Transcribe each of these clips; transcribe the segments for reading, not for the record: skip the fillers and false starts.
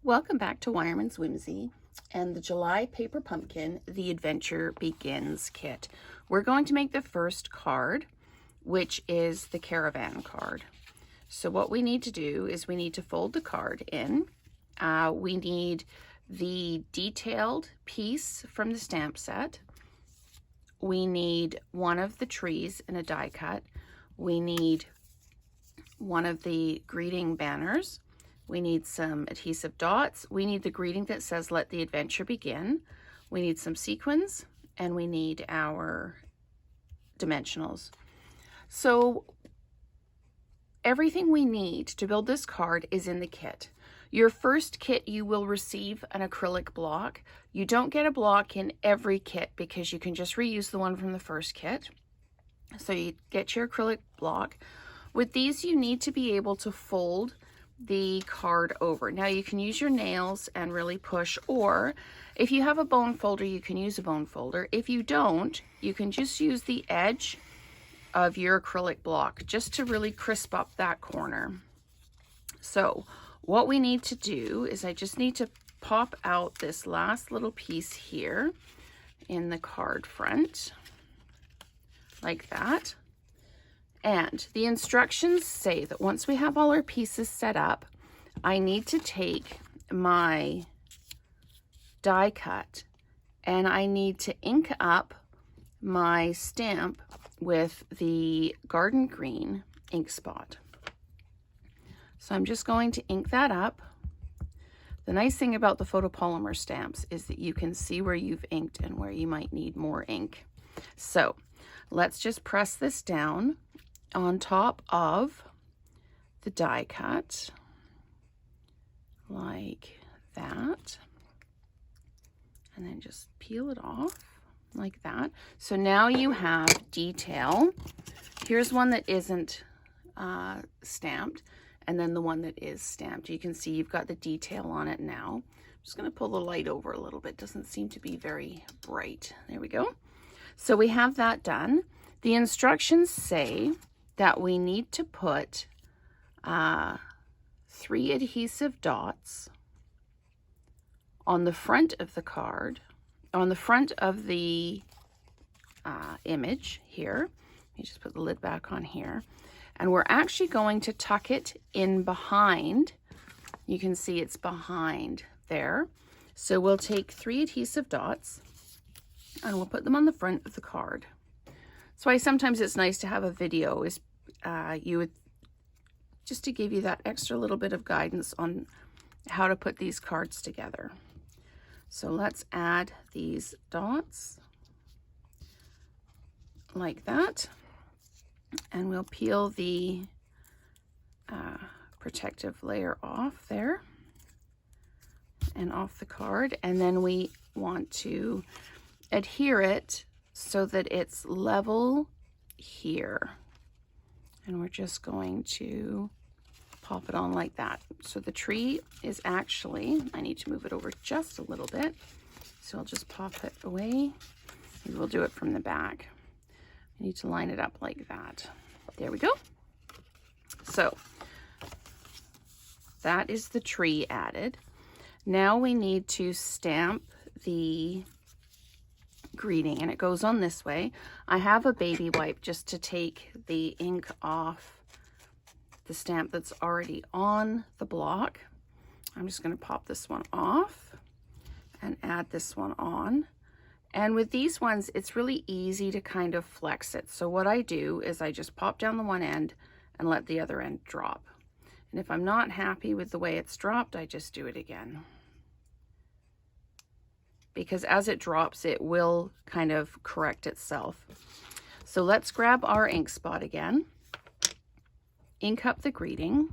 Welcome back to Wireman's Whimsy and the July Paper Pumpkin, The Adventure Begins kit. We're going to make the first card, which is the caravan card. So what we need to do is we need to fold the card in. We need the detailed piece from the stamp set. We need one of the trees in a die cut. We need one of the greeting banners. We need some adhesive dots. We need the greeting that says, "Let the adventure begin." We need some sequins, and we need our dimensionals. So everything we need to build this card is in the kit. Your first kit, you will receive an acrylic block. You don't get a block in every kit because you can just reuse the one from the first kit. So you get your acrylic block. With these, you need to be able to fold the card over. Now you can use your nails and really push, or if you have a bone folder, you can use a bone folder. If you don't, you can just use the edge of your acrylic block just to really crisp up that corner. So what we need to do is I just need to pop out this last little piece here in the card front, like that. And the instructions say that once we have all our pieces set up, I need to take my die cut and I need to ink up my stamp with the garden green ink spot. So I'm just going to ink that up. The nice thing about the photopolymer stamps is that you can see where you've inked and where you might need more ink. So let's just press this down on top of the die cut like that, and then just peel it off like that. So now you have detail. Here's one that isn't stamped, and then the one that is stamped. You can see you've got the detail on it now. I'm just going to pull the light over a little bit. Doesn't seem to be very bright. There we go. So we have that done. The instructions say that we need to put 3 adhesive dots on the front of the card, on the front of the image here. Let me just put the lid back on here. And we're actually going to tuck it in behind. You can see it's behind there. So we'll take 3 adhesive dots and we'll put them on the front of the card. That's why sometimes it's nice to have a video, is just to give you that extra little bit of guidance on how to put these cards together. So let's add these dots like that, and we'll peel the protective layer off there and off the card, and then we want to adhere it so that it's level here. And we're just going to pop it on like that. So the tree is actually, I need to move it over just a little bit. So I'll just pop it away and we'll do it from the back. I need to line it up like that. There we go. So that is the tree added. Now we need to stamp the greeting, and it goes on this way. I have a baby wipe just to take the ink off the stamp that's already on the block. I'm just going to pop this one off and add this one on. And with these ones, it's really easy to kind of flex it. So what I do is I just pop down the one end and let the other end drop. And if I'm not happy with the way it's dropped, I just do it again. Because as it drops, it will kind of correct itself. So let's grab our ink spot again, ink up the greeting,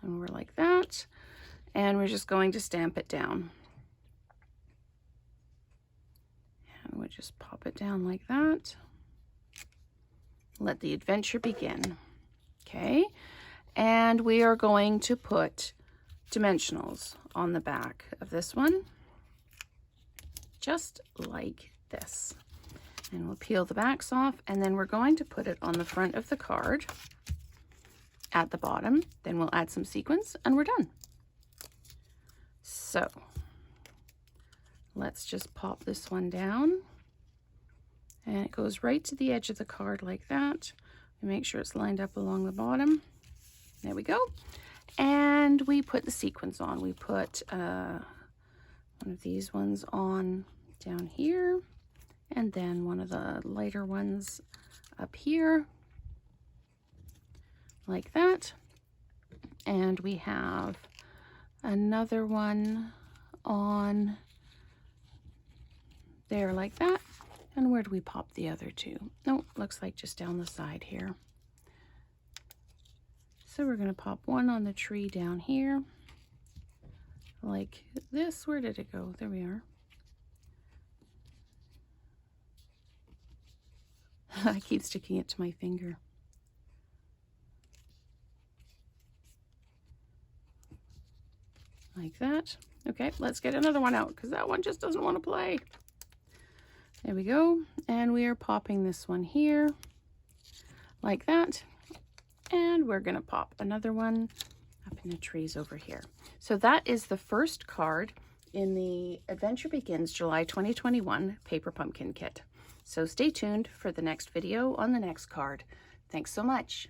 and we're like that, and we're just going to stamp it down. And we'll just pop it down like that. Let the adventure begin. Okay, and we are going to put dimensionals on the back of this one, just like this. And we'll peel the backs off, and then we're going to put it on the front of the card at the bottom. Then we'll add some sequins and we're done. So let's just pop this one down. And it goes right to the edge of the card like that. We make sure it's lined up along the bottom. There we go. And we put the sequins on. We put one of these ones on down here, and then one of the lighter ones up here, like that. And we have another one on there like that. And where do we pop the other two? No, looks like just down the side here. So we're going to pop one on the tree down here, like this. Where did it go? There we are. I keep sticking it to my finger. Like that. Okay, let's get another one out because that one just doesn't want to play. There we go. And we are popping this one here like that. And we're going to pop another one up in the trees over here. So that is the first card in the Adventure Begins July 2021 Paper Pumpkin Kit. So stay tuned for the next video on the next card. Thanks so much.